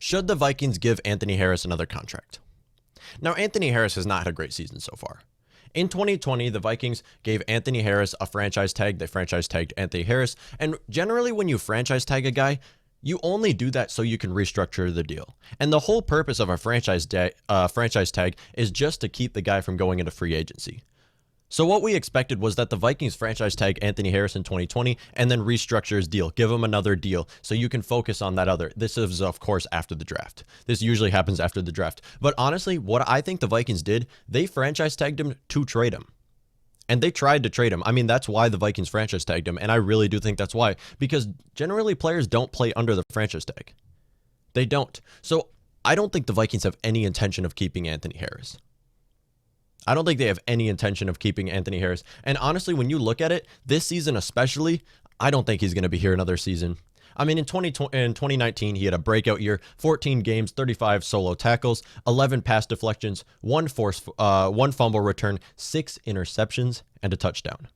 Should the Vikings give Anthony Harris another contract? Now, Anthony Harris has not had a great season so far. In 2020, the Vikings gave Anthony Harris a franchise tag. They franchise tagged Anthony Harris. And generally, when you franchise tag a guy, you only do that so you can restructure the deal. And the whole purpose of a franchise tag is just to keep the guy from going into free agency. So what we expected was that the Vikings franchise tag Anthony Harris in 2020 and then restructure his deal, give him another deal so you can focus on that other. This is, of course, after the draft. This usually happens after the draft. But honestly, what I think the Vikings did, they franchise tagged him to trade him. And they tried to trade him. I mean, that's why the Vikings franchise tagged him. And I really do think that's why. Because generally players don't play under the franchise tag. They don't. So I don't think the Vikings have any intention of keeping Anthony Harris. I don't think they have any intention of keeping Anthony Harris. And honestly, when you look at it, this season especially, I don't think he's going to be here another season. I mean, in 2019, he had a breakout year, 14 games, 35 solo tackles, 11 pass deflections, one fumble return, 6 interceptions, and a touchdown.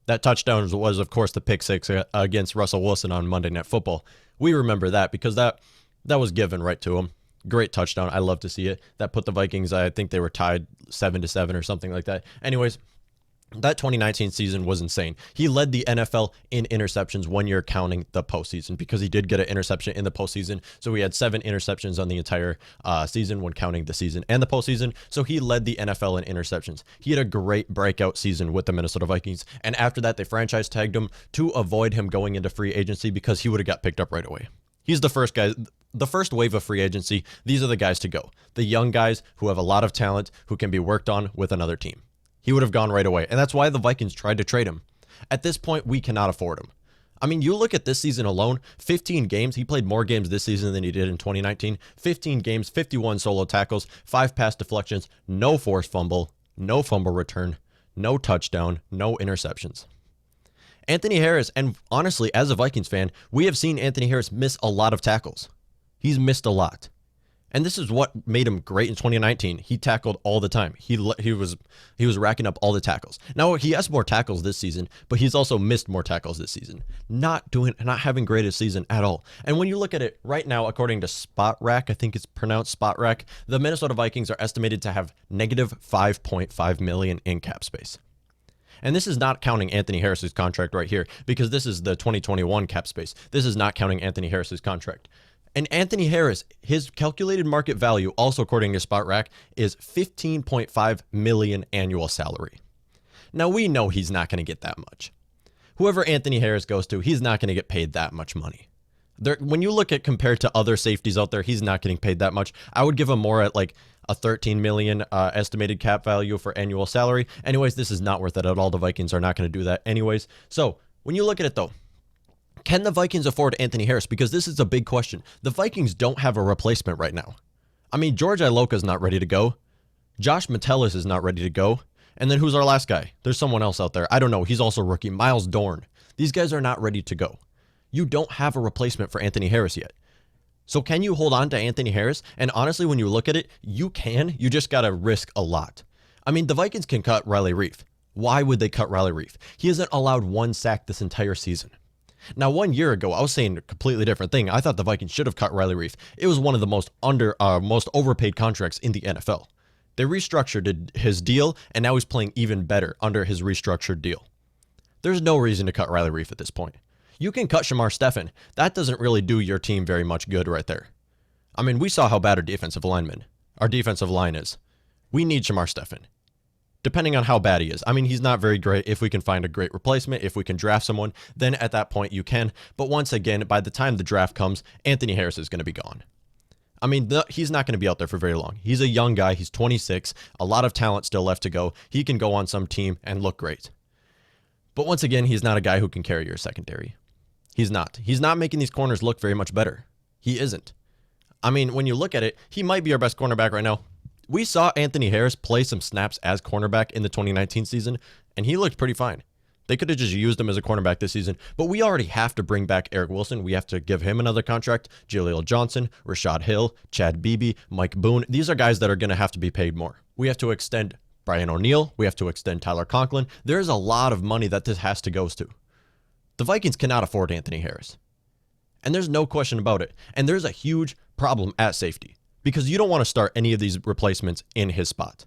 That touchdown was, of course, the pick six against Russell Wilson on Monday Night Football. We remember that because that was given right to him. Great touchdown. I love to see it. That put the Vikings, I think they were tied 7-7 or something like that. Anyways, that 2019 season was insane. He led the NFL in interceptions 1 year counting the postseason because he did get an interception in the postseason. So he had 7 interceptions on the entire season when counting the season and the postseason. So he led the NFL in interceptions. He had a great breakout season with the Minnesota Vikings. And after that, they franchise tagged him to avoid him going into free agency because he would have got picked up right away. He's the first guy. The first wave of free agency, these are the guys to go. The young guys who have a lot of talent who can be worked on with another team. He would have gone right away. And that's why the Vikings tried to trade him. At this point, we cannot afford him. I mean, you look at this season alone, 15 games. He played more games this season than he did in 2019. 15 games, 51 solo tackles, 5 pass deflections, no forced fumble, no fumble return, no touchdown, no interceptions. Anthony Harris, and honestly, as a Vikings fan, we have seen Anthony Harris miss a lot of tackles. He's missed a lot. And this is what made him great in 2019. He tackled all the time. He was racking up all the tackles. Now, he has more tackles this season, but he's also missed more tackles this season. Not having greatest season at all. And when you look at it right now, according to SpotRack, I think it's pronounced SpotRack, the Minnesota Vikings are estimated to have negative $5.5 million in cap space. And this is not counting Anthony Harris's contract right here, because this is the 2021 cap space. This is not counting Anthony Harris's contract. And Anthony Harris, his calculated market value, also according to SpotRack, is $15.5 million annual salary. Now, we know he's not going to get that much. Whoever Anthony Harris goes to, he's not going to get paid that much money. When you look at compared to other safeties out there, he's not getting paid that much. I would give him more at like a $13 million estimated cap value for annual salary. Anyways, this is not worth it at all. The Vikings are not going to do that anyways. So when you look at it though, can the Vikings afford Anthony Harris? Because this is a big question. The Vikings don't have a replacement right now. I mean, George Iloka's not ready to go. Josh Metellus is not ready to go. And then who's our last guy? There's someone else out there. I don't know. He's also a rookie. Miles Dorn. These guys are not ready to go. You don't have a replacement for Anthony Harris yet. So can you hold on to Anthony Harris? And honestly, when you look at it, you can. You just got to risk a lot. I mean, the Vikings can cut Riley Reiff. Why would they cut Riley Reiff? He hasn't allowed 1 sack this entire season. Now, 1 year ago, I was saying a completely different thing. I thought the Vikings should have cut Riley Reiff. It was one of the most overpaid contracts in the NFL. They restructured his deal, and now he's playing even better under his restructured deal. There's no reason to cut Riley Reiff at this point. You can cut Shamar Stephen. That doesn't really do your team very much good right there. I mean, we saw how bad our defensive line is. We need Shamar Stephen. Depending on how bad he is. I mean, he's not very great. If we can find a great replacement, if we can draft someone, then at that point you can. But once again, by the time the draft comes, Anthony Harris is going to be gone. I mean, he's not going to be out there for very long. He's a young guy. He's 26. A lot of talent still left to go. He can go on some team and look great. But once again, he's not a guy who can carry your secondary. He's not. He's not making these corners look very much better. He isn't. I mean, when you look at it, he might be our best cornerback right now. We saw Anthony Harris play some snaps as cornerback in the 2019 season, and he looked pretty fine. They could have just used him as a cornerback this season, but we already have to bring back Eric Wilson. We have to give him another contract. Jaleel Johnson, Rashad Hill, Chad Beebe, Mike Boone. These are guys that are going to have to be paid more. We have to extend Brian O'Neill. We have to extend Tyler Conklin. There's a lot of money that this has to go to. The Vikings cannot afford Anthony Harris. And there's no question about it. And there's a huge problem at safety because you don't want to start any of these replacements in his spot.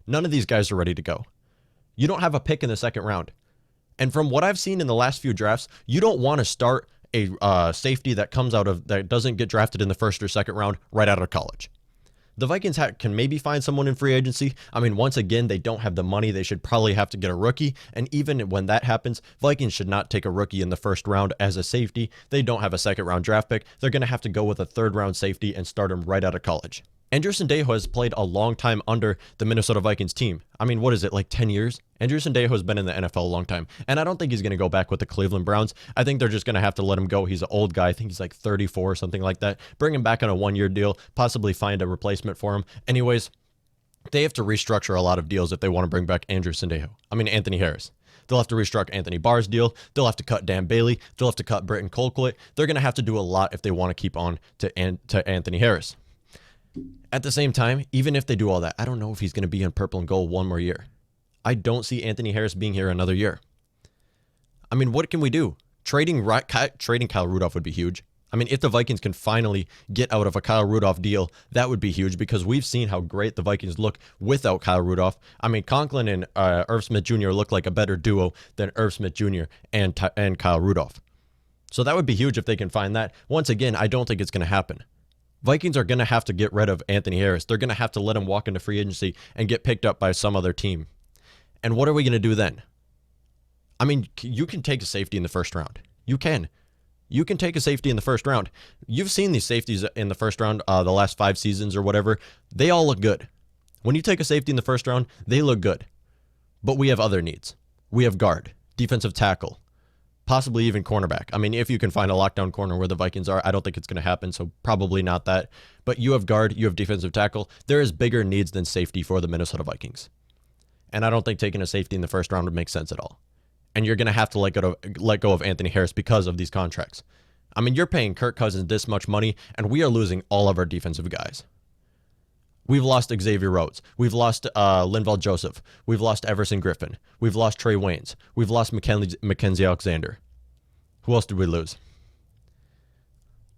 None of these guys are ready to go. You don't have a pick in the second round. And from what I've seen in the last few drafts, you don't want to start a safety that doesn't get drafted in the first or second round right out of college. The Vikings can maybe find someone in free agency. I mean, once again, they don't have the money. They should probably have to get a rookie. And even when that happens, Vikings should not take a rookie in the first round as a safety. They don't have a second round draft pick. They're going to have to go with a third round safety and start him right out of college. Andrew Sendejo has played a long time under the Minnesota Vikings team. I mean, what is it, like 10 years? Andrew Sendejo has been in the NFL a long time, and I don't think he's going to go back with the Cleveland Browns. I think they're just going to have to let him go. He's an old guy. I think he's like 34 or something like that. Bring him back on a one-year deal, possibly find a replacement for him. Anyways, they have to restructure a lot of deals if they want to bring back Anthony Harris. They'll have to restructure Anthony Barr's deal. They'll have to cut Dan Bailey. They'll have to cut Britton Colquitt. They're going to have to do a lot if they want to keep on to Anthony Harris. At the same time, even if they do all that, I don't know if he's going to be in purple and gold one more year. I don't see Anthony Harris being here another year. I mean, what can we do? Trading Kyle Rudolph would be huge. I mean, if the Vikings can finally get out of a Kyle Rudolph deal, that would be huge because we've seen how great the Vikings look without Kyle Rudolph. I mean, Conklin and Irv Smith Jr. look like a better duo than Irv Smith Jr. and Kyle Rudolph. So that would be huge if they can find that. Once again, I don't think it's going to happen. Vikings are going to have to get rid of Anthony Harris. They're going to have to let him walk into free agency and get picked up by some other team. And what are we going to do then? I mean, you can take a safety in the first round. You can. You can take a safety in the first round. You've seen these safeties in the first round the last 5 seasons or whatever. They all look good. When you take a safety in the first round, they look good. But we have other needs. We have guard, defensive tackle, possibly even cornerback. I mean, if you can find a lockdown corner where the Vikings are, I don't think it's going to happen, so probably not that. But you have guard, you have defensive tackle. There is bigger needs than safety for the Minnesota Vikings. And I don't think taking a safety in the first round would make sense at all. And you're going to have to let go of Anthony Harris because of these contracts. I mean, you're paying Kirk Cousins this much money, and we are losing all of our defensive guys. We've lost Xavier Rhodes. We've lost Linval Joseph. We've lost Everson Griffin. We've lost Trey Waynes. We've lost Mackenzie Alexander. Who else did we lose?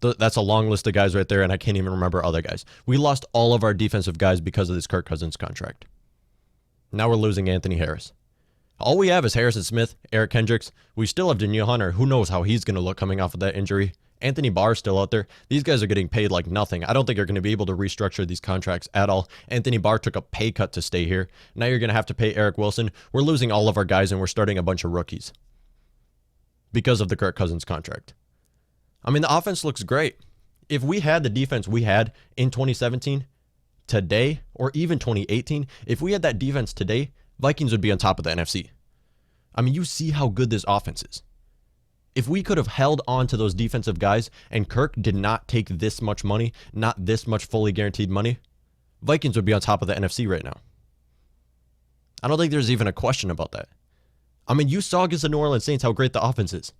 That's a long list of guys right there, and I can't even remember other guys. We lost all of our defensive guys because of this Kirk Cousins contract. Now we're losing Anthony Harris. All we have is Harrison Smith, Eric Kendricks. We still have Danielle Hunter. Who knows how he's going to look coming off of that injury. Anthony Barr's still out there. These guys are getting paid like nothing. I don't think you're going to be able to restructure these contracts at all. Anthony Barr took a pay cut to stay here. Now you're going to have to pay Eric Wilson. We're losing all of our guys, and we're starting a bunch of rookies because of the Kirk Cousins contract. I mean, the offense looks great. If we had the defense we had in 2017, today, or even 2018, if we had that defense today, Vikings would be on top of the NFC. I mean, you see how good this offense is. If we could have held on to those defensive guys and Kirk did not take this much money, not this much fully guaranteed money, Vikings would be on top of the NFC right now. I don't think there's even a question about that. I mean, you saw against the New Orleans Saints how great the offense is.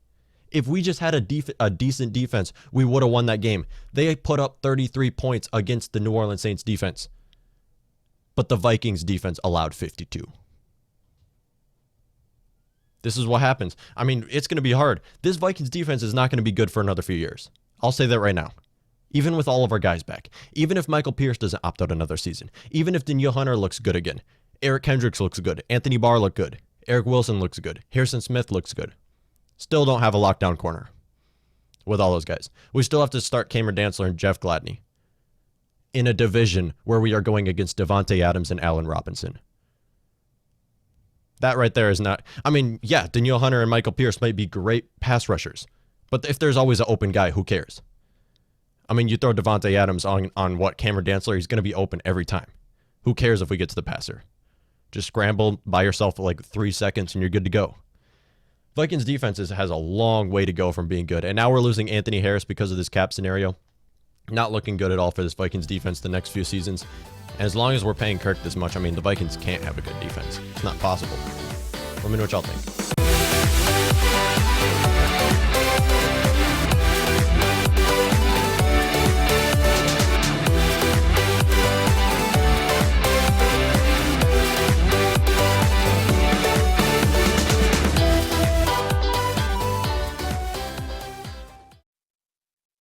If we just had a decent defense, we would have won that game. They put up 33 points against the New Orleans Saints defense, but the Vikings defense allowed 52. This is what happens. I mean, it's going to be hard. This Vikings defense is not going to be good for another few years. I'll say that right now. Even with all of our guys back. Even if Michael Pierce doesn't opt out another season. Even if Danielle Hunter looks good again. Eric Kendricks looks good. Anthony Barr looked good. Eric Wilson looks good. Harrison Smith looks good. Still don't have a lockdown corner with all those guys. We still have to start Cameron Dantzler and Jeff Gladney in a division where we are going against Devontae Adams and Allen Robinson. That right there is not... I mean, yeah, Danielle Hunter and Michael Pierce might be great pass rushers, but if there's always an open guy, who cares? I mean, you throw Devontae Adams on what, Cameron Dantzler, he's going to be open every time. Who cares if we get to the passer? Just scramble by yourself for like 3 seconds and you're good to go. Vikings defense has a long way to go from being good, and now we're losing Anthony Harris because of this cap scenario. Not looking good at all for this Vikings defense the next few seasons. And as long as we're paying Kirk this much, I mean, the Vikings can't have a good defense. It's not possible. Let me know what y'all think.